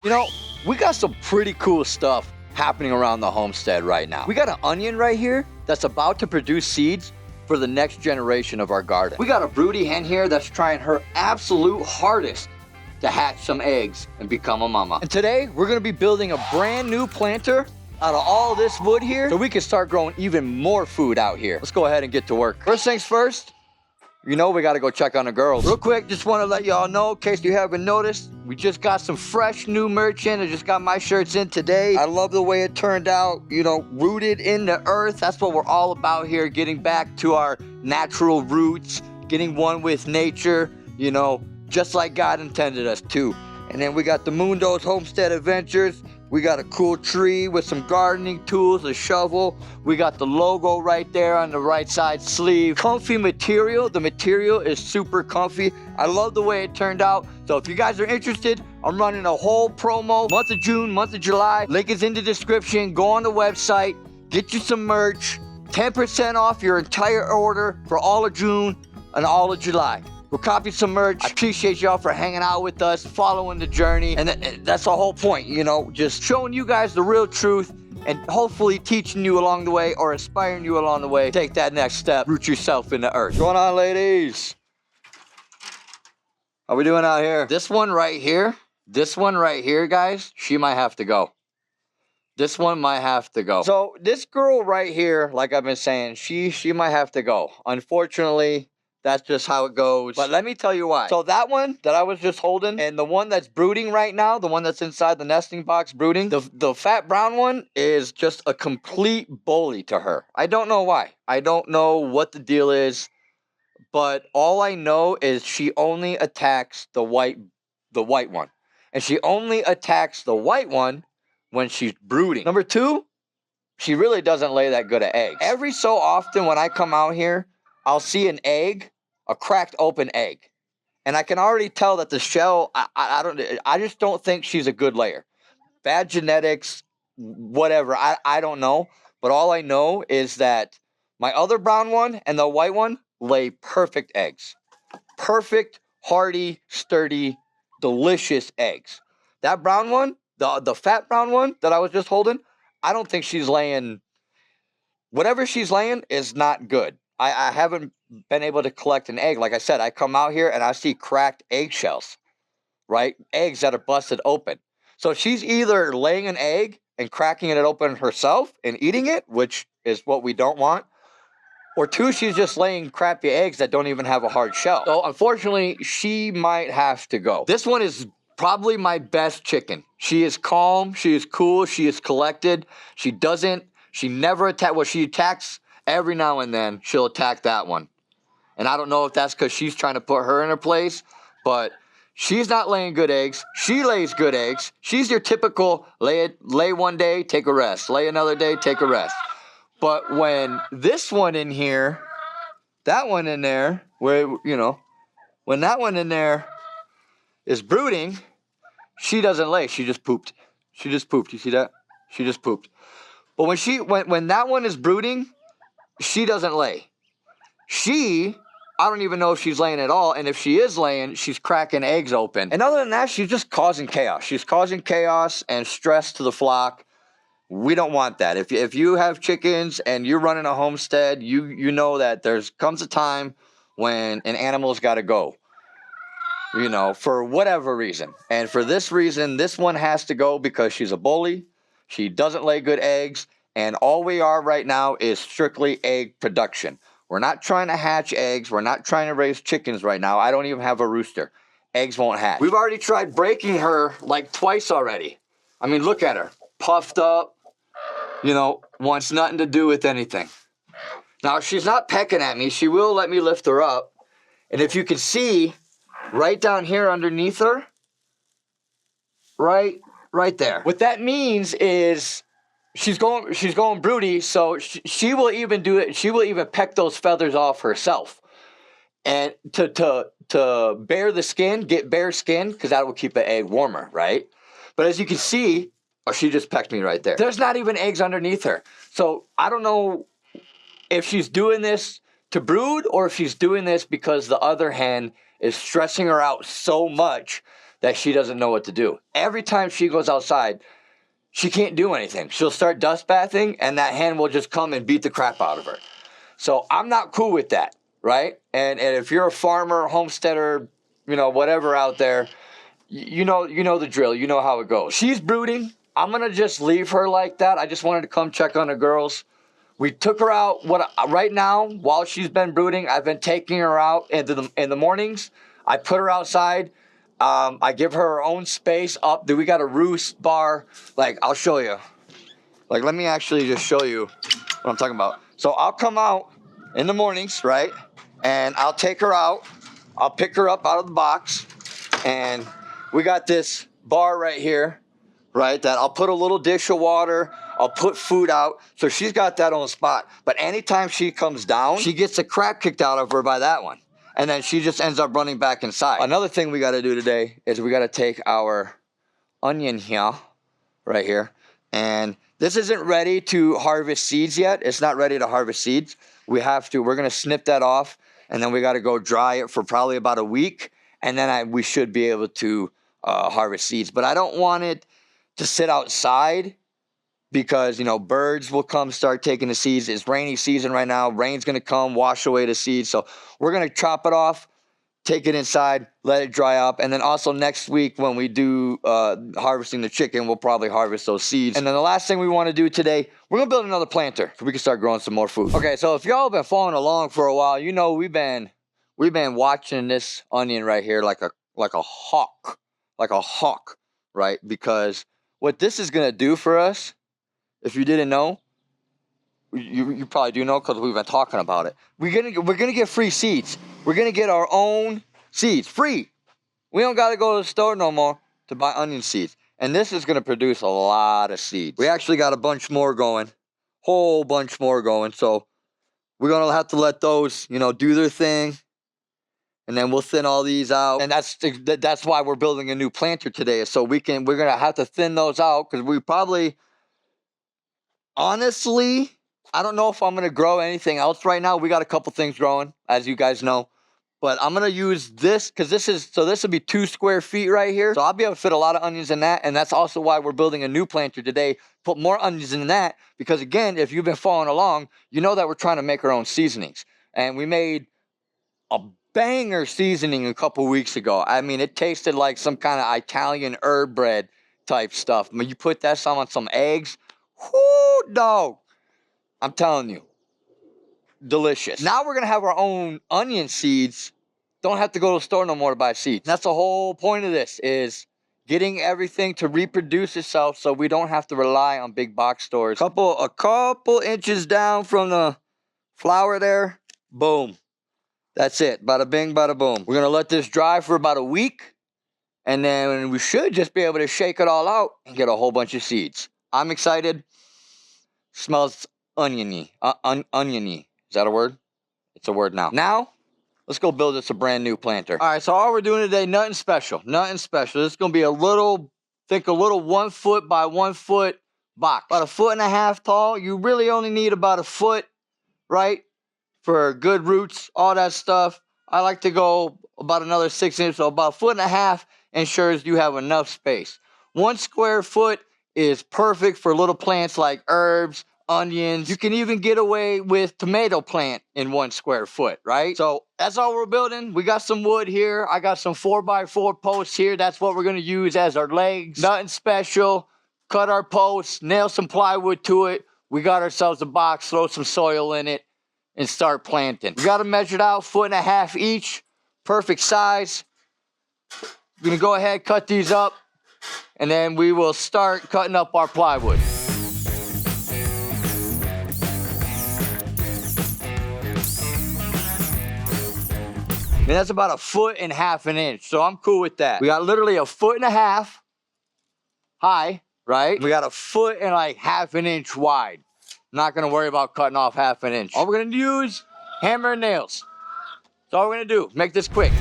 You know, we got some pretty cool stuff happening around the homestead right now. We got an onion right here that's about to produce seeds for the next generation of our garden. We got a broody hen here that's trying her absolute hardest to hatch some eggs and become a mama. And today, we're gonna be building a brand new planter out of all this wood here so we can start growing even more food out here. Let's go ahead and get to work. First things first, you know we gotta go check on the girls. Real quick, just wanna let y'all know, in case you haven't noticed, we just got some fresh new merch in. I just got my shirts in today. I love the way it turned out, you know, rooted in the earth. That's what we're all about here, getting back to our natural roots, getting one with nature, you know, just like God intended us to. And then we got the Mundo's Homestead Adventures. We got a cool tree with some gardening tools, a shovel. We got the logo right there on the right side sleeve. Comfy material. The material is super comfy. I love the way it turned out. So if you guys are interested, I'm running a whole promo. Month of June, month of July. Link is in the description. Go on the website. Get you some merch. 10% off your entire order for all of June and all of July. We'll copy some merch. I appreciate y'all for hanging out with us, following the journey. And that's the whole point, you know, just showing you guys the real truth and hopefully teaching you along the way or inspiring you along the way. Take that next step, root yourself in the earth. What's going on, ladies? How we doing out here? This one right here, guys, she might have to go. This one might have to go. So this girl right here, like I've been saying, she might have to go. Unfortunately, that's just how it goes. But let me tell you why. So that one that I was just holding and the one that's brooding right now, the one that's inside the nesting box brooding, the fat brown one is just a complete bully to her. I don't know why. I don't know what the deal is, but all I know is she only attacks the white one. And she only attacks the white one when she's brooding. Number two, she really doesn't lay that good of eggs. Every so often when I come out here, I'll see an egg, a cracked open egg. And I can already tell that the shell, I just don't think she's a good layer. Bad genetics, whatever, I don't know. But all I know is that my other brown one and the white one lay perfect eggs. Perfect, hearty, sturdy, delicious eggs. That brown one, the fat brown one that I was just holding, I don't think she's laying, whatever she's laying is not good. I haven't been able to collect an egg. Like I said, I come out here and I see cracked eggshells, right? Eggs that are busted open. So she's either laying an egg and cracking it open herself and eating it, which is what we don't want, or two, she's just laying crappy eggs that don't even have a hard shell. So unfortunately, she might have to go. This one is probably my best chicken. She is calm, she is cool, she is collected. She never attacks, well, she attacks every now and then, she'll attack that one. And I don't know if that's because she's trying to put her in her place, but she's not laying good eggs. She lays good eggs. She's your typical lay one day, take a rest. Lay another day, take a rest. But when this one in here, that one in there, where, you know, when that one in there is brooding, she doesn't lay. She just pooped. She just pooped. You see that? She just pooped. But when that one is brooding, she doesn't lay. I don't even know if she's laying at all. And if she is laying, she's cracking eggs open. And other than that, she's just causing chaos. She's causing chaos and stress to the flock. We don't want that. If you have chickens and you're running a homestead, you know that comes a time when an animal's got to go. You know, for whatever reason. And for this reason, this one has to go because she's a bully. She doesn't lay good eggs. And all we are right now is strictly egg production. We're not trying to hatch eggs. We're not trying to raise chickens right now. I don't even have a rooster. Eggs won't hatch. We've already tried breaking her like twice already. I mean, look at her. Puffed up. You know, wants nothing to do with anything. Now, if she's not pecking at me, she will let me lift her up. And if you can see, right down here underneath her, right there. What that means is she's going broody, so she will even do it. She will even peck those feathers off herself, and to bare the skin, get bare skin, because that will keep the egg warmer, right? But as you can see, oh, she just pecked me right there. There's not even eggs underneath her, so I don't know if she's doing this to brood or if she's doing this because the other hen is stressing her out so much that she doesn't know what to do. Every time she goes outside, she can't do anything. She'll start dust bathing, and that hen will just come and beat the crap out of her. So I'm not cool with that, right? And if you're a farmer, homesteader, you know, whatever out there, you know the drill. You know how it goes. She's brooding. I'm going to just leave her like that. I just wanted to come check on the girls. We took her out. Right now, while she's been brooding, I've been taking her out in the mornings. I put her outside. I give her her own space up. We got a roost bar. Like, I'll show you. Like, let me actually just show you what I'm talking about. So I'll come out in the mornings, right? And I'll take her out. I'll pick her up out of the box. And we got this bar right here, right? That I'll put a little dish of water. I'll put food out. So she's got that on the spot. But anytime she comes down, she gets the crap kicked out of her by that one. And then she just ends up running back inside. Another thing we got to do today is we got to take our onion here, right here. And this isn't ready to harvest seeds yet. It's not ready to harvest seeds. We're going to snip that off. And then we got to go dry it for probably about a week. And then we should be able to harvest seeds. But I don't want it to sit outside because, you know, birds will come start taking the seeds. It's rainy season right now. Rain's going to come, wash away the seeds. So we're going to chop it off, take it inside, let it dry up. And then also next week when we do harvesting the chicken, we'll probably harvest those seeds. And then the last thing we want to do today, we're going to build another planter so we can start growing some more food. Okay, so if y'all have been following along for a while, you know we've been watching this onion right here like a hawk, right? Because what this is going to do for us, if you didn't know, you probably do know because we've been talking about it. We're gonna get free seeds. We're gonna get our own seeds, free. We don't gotta go to the store no more to buy onion seeds. And this is gonna produce a lot of seeds. We actually got a bunch more going, whole bunch more going. So we're gonna have to let those, you know, do their thing. And then we'll thin all these out. And that's why we're building a new planter today. So we're gonna have to thin those out because we probably, honestly, I don't know if I'm going to grow anything else right now. We got a couple things growing, as you guys know. But I'm going to use this because this will be 2 square feet right here. So I'll be able to fit a lot of onions in that. And that's also why we're building a new planter today. Put more onions in that. Because again, if you've been following along, you know that we're trying to make our own seasonings. And we made a banger seasoning a couple weeks ago. I mean, it tasted like some kind of Italian herb bread type stuff. When you put that on some eggs, whoo, dog. I'm telling you, delicious. Now we're going to have our own onion seeds. Don't have to go to the store no more to buy seeds. That's the whole point of this, is getting everything to reproduce itself so we don't have to rely on big box stores. A couple inches down from the flower there, boom. That's it. Bada bing, bada boom. We're going to let this dry for about a week. And then we should just be able to shake it all out and get a whole bunch of seeds. I'm excited. Smells oniony. Oniony. Is that a word? It's a word now. Now, let's go build us a brand new planter. All right, so all we're doing today, nothing special. Nothing special. This is going to be a little 1 foot by 1 foot box. About 1.5 feet tall. You really only need about a foot, right? For good roots, all that stuff. I like to go about another 6 inches, so about 1.5 feet ensures you have enough space. 1 square foot is perfect for little plants like herbs, onions. You can even get away with tomato plant in 1 square foot, right? So that's all we're building. We got some wood here. I got some 4x4 posts here. That's what we're going to use as our legs. Nothing special. Cut our posts, nail some plywood to it. We got ourselves a box, throw some soil in it, and start planting. We got them measured out, 1.5 feet each. Perfect size. We're going to go ahead, cut these up, and then we will start cutting up our plywood. And that's about 1.5 inches, so I'm cool with that. We got literally 1.5 feet high, right? We got 1.5 inches wide. Not gonna worry about cutting off 1/2 inch. All we're gonna use, hammer and nails. That's all we're gonna do, make this quick.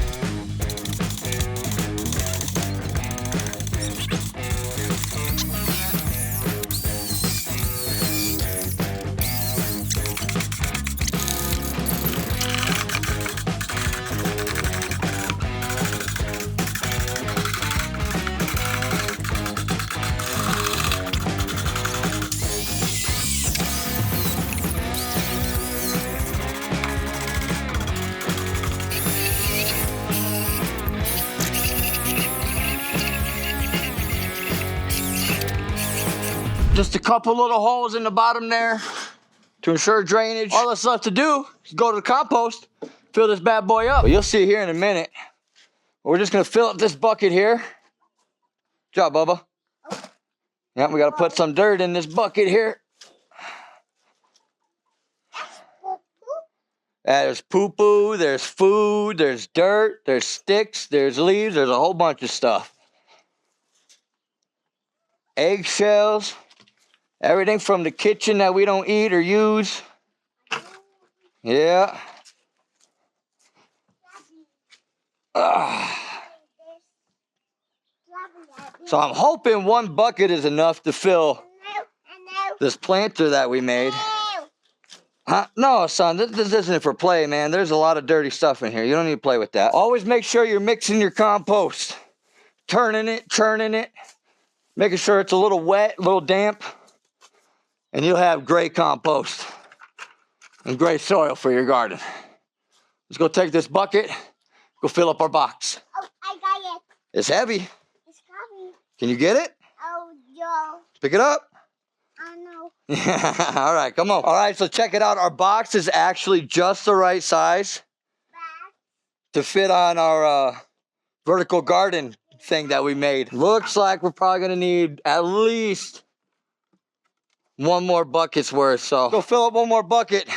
Just a couple little holes in the bottom there to ensure drainage. All that's left to do is go to the compost, fill this bad boy up. But you'll see here in a minute. We're just gonna fill up this bucket here. Good job, Bubba. Yep, we gotta put some dirt in this bucket here. There's poo-poo, there's food, there's dirt, there's sticks, there's leaves, there's a whole bunch of stuff. Eggshells, everything from the kitchen that we don't eat or use. Yeah. So I'm hoping one bucket is enough to fill this planter that we made. Huh? No, son, this isn't for play, man. There's a lot of dirty stuff in here. You don't need to play with that. Always make sure you're mixing your compost. Turning it, churning it. Making sure it's a little wet, a little damp. And you'll have great compost. And great soil for your garden. Let's go take this bucket. Go fill up our box. Oh, I got it. It's heavy. It's heavy. Can you get it? Oh, no. Pick it up. I know. All right, come on. All right, so check it out. Our box is actually just the right size to fit on our vertical garden thing that we made. Looks like we're probably gonna need at least one more bucket's worth. So go fill up one more bucket.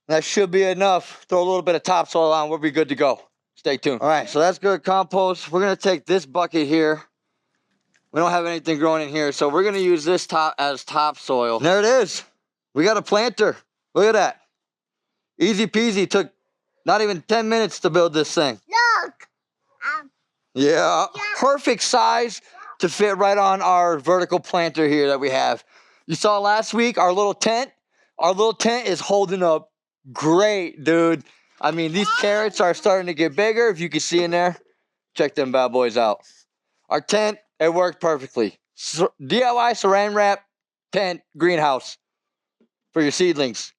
That should be enough. Throw a little bit of topsoil on. We'll be good to go. Stay tuned. All right, so that's good compost. We're gonna take this bucket here. We don't have anything growing in here, so we're gonna use this as topsoil. There it is. We got a planter. Look at that. Easy peasy. Took not even 10 minutes to build this thing. Look. Yeah, perfect size to fit right on our vertical planter here that we have. You saw last week our little tent. Our little tent is holding up great, dude. I mean, these carrots are starting to get bigger. If you can see in there, check them bad boys out. Our tent, it worked perfectly. DIY saran wrap tent greenhouse for your seedlings.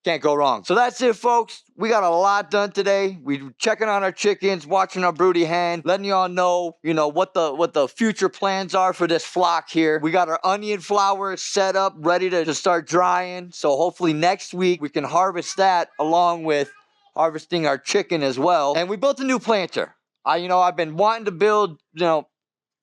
Can't go wrong. So that's it, folks. We got a lot done today. We checking on our chickens, watching our broody hen, letting y'all know, what the future plans are for this flock here. We got our onion flowers set up, ready to start drying. So hopefully next week we can harvest that along with harvesting our chicken as well. And we built a new planter. I've been wanting to build,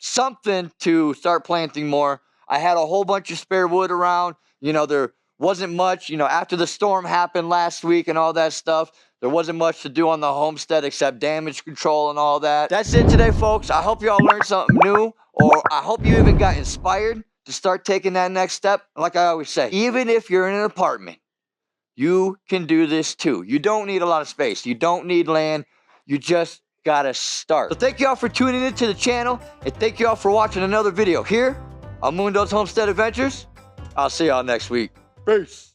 something to start planting more. I had a whole bunch of spare wood around. There wasn't much, after the storm happened last week and all that stuff, there wasn't much to do on the homestead except damage control and all that. That's it today, folks. I hope y'all learned something new, or I hope you even got inspired to start taking that next step. Like I always say, even if you're in an apartment, you can do this too. You don't need a lot of space. You don't need land. You just gotta start. So thank y'all for tuning into the channel, and thank y'all for watching another video here on Mundo's Homestead Adventures. I'll see y'all next week. Peace.